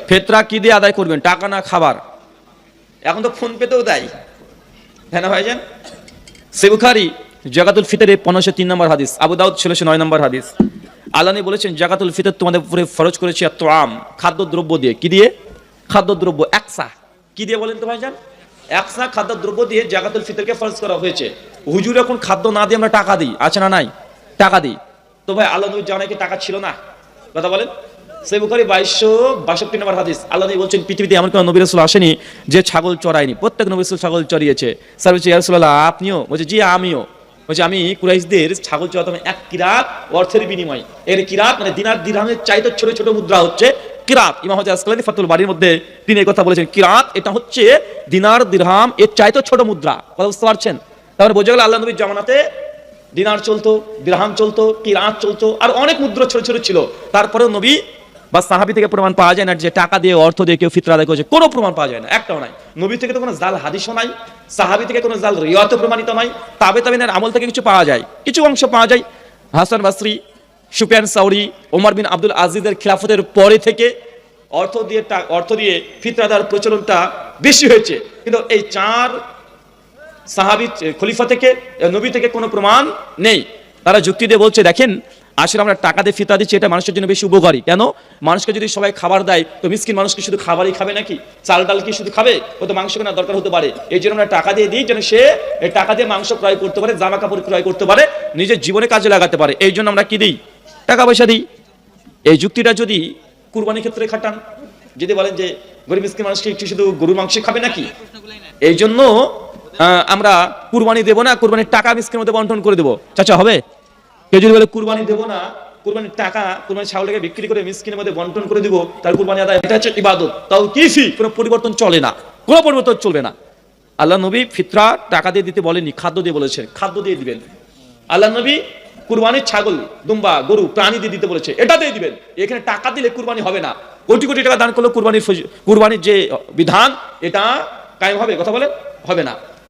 ফিতরা কি দিয়ে আদায় করবেন? টাকা না খাবার? এখন তো ফোন পেতেও দেয়, তাই না ভাইজান? সহিহ বুখারী জাকাতুল ফিতরে 1503 নম্বর হাদিস, আবু দাউদ 1609 নম্বর হাদিস। আল্লাহ নবী বলেছেন জাকাতুল ফিতর তোমাদের উপরে ফরজ করেছি আত-তুআম, খাদ্যদ্রব্য দিয়ে। কি দিয়ে? খাদ্যদ্রব্য। একসা কি দিয়ে বলেন তো ভাইজান? একসা খাদ্যদ্রব্য দিয়ে জাকাতুল ফিতরকে ফরজ করা হয়েছে। হুজুর এখন খাদ্য না দিয়ে আমরা টাকা দিই, আছে না নাই? টাকা দিই। তো ভাই আল্লাহ নবীর জামানায় কি টাকা ছিল না? কথা বলেন। সহিহ বুখারী 2262 নম্বর হাদিস, আল্লাহ নবী বলছেন পৃথিবীতে এমন কোন নবী রাসূল আসেনি যে ছাগল চড়ায়নি। প্রত্যেক নবী রাসূল ছাগল চড়িয়েছে। স্যার বলছে ইয়া রাসূলুল্লাহ আপনিও? বলছে জি আমিও। বলছে আমি কুরাইশদের ছাগল চড়াতাম এক কিরাত অর্থের বিনিময়। এর কিরাত মানে দিনার দিরহামের চাইতে ছোট ছোট মুদ্রা হচ্ছে কিরাত। ইমাম হযরত আসকালানী ফাতুল বারীর মধ্যে তিনি এই কথা বলেছেন, কিরাত এটা হচ্ছে দিনার দিরহাম এর চাইতে ছোট মুদ্রা। কথা বুঝতে পারছেন? তারপরে বোঝা গেল আল্লাহ নবীর জামানাতে দিনার চলতো, দিরহাম চলতো, কিরাত চলতো, আর অনেক মুদ্রা ছোট ছোট ছিল। তারপরেও নবী বা সাহাবী থেকে প্রমাণ পাওয়া যায় না যে টাকা দিয়ে অর্থ দিয়ে কেউ ফিতরা আদায় করেছে। কোনো প্রমাণ পাওয়া যায় না, একটাও নাই। নবী থেকে তো কোনো জাল হাদিসও নাই, সাহাবী থেকে কোনো জাল রিওয়ায়াতও প্রমাণিত নাই। তাবেঈনের আমল থেকে কিছু পাওয়া যায়, কিছু অংশ পাওয়া যায়। হাসান বসরি, সুফিয়ান সাউরি, ওমর বিন আব্দুল আজিজের খিলাফতের পরে থেকে অর্থ দিয়ে ফিতরা দেওয়ার প্রচলনটা বেশি হয়েছে। কিন্তু এই চার সাহাবী খলিফা থেকে, নবী থেকে কোনো প্রমাণ নেই। তারা যুক্তি দিয়ে বলছে দেখেন আসলে আমরা টাকা দিয়ে ফিতরা দিচ্ছি, এটা মানুষের জন্য বেশি উপকারী। কেন? মানুষকে যদি সবাই খাবার দেয় তো মিসকিন মানুষকে শুধু খাবারই খাবে নাকি? চাল ডাল কি শুধু খাবে? ও তো মাংস কেনার দরকার হতে পারে। এই জন্য আমরা টাকা দিয়ে দিই যেন সে এই টাকা দিয়ে মাংস ক্রয় করতে পারে, জামা কাপড় ক্রয় করতে পারে, নিজের জীবনে কাজে লাগাতে পারে। এই জন্য আমরা কি দিই? টাকা পয়সা দিই। এই যুক্তিটা যদি কুরবানির ক্ষেত্রে খাটান, যদি বলেন যে গরিব মিসকিন মানুষকে একটু শুধু গরুর মাংস খাবে নাকি, এই জন্য আমরা কুরবানি দেবো না, কুরবানির টাকা মিসকিনের মধ্যে বন্টন করে দেবো, চাচা হবে? কেউ যদি বলে কুরবানি দেবো না, কুরবানির টাকা কুরবানির ছাগলটাকে বিক্রি করে মিসকিনের মধ্যে বন্টন করে দিব, তার কুরবানি আদায়, এটা হচ্ছে ইবাদত। তাও কিফি, কোনো পরিবর্তন চলে না, কোনো পরিবর্তন চলবে না। আল্লাহ নবী ফিতরা টাকা দিয়ে দিতে বলেননি, খাদ্য দিয়ে বলেছে, খাদ্য দিয়ে দিবেন। আল্লাহ নবী কুরবানির ছাগল, দুম্বা, গরু, প্রাণী দিয়ে দিতে বলেছে, এটা দিয়ে দিবেন। এখানে টাকা দিলে কুরবানি হবে না। কোটি কোটি টাকা দান করলে কুরবানির যে বিধান এটা কায়েম হবে? কথা বলে হবে না।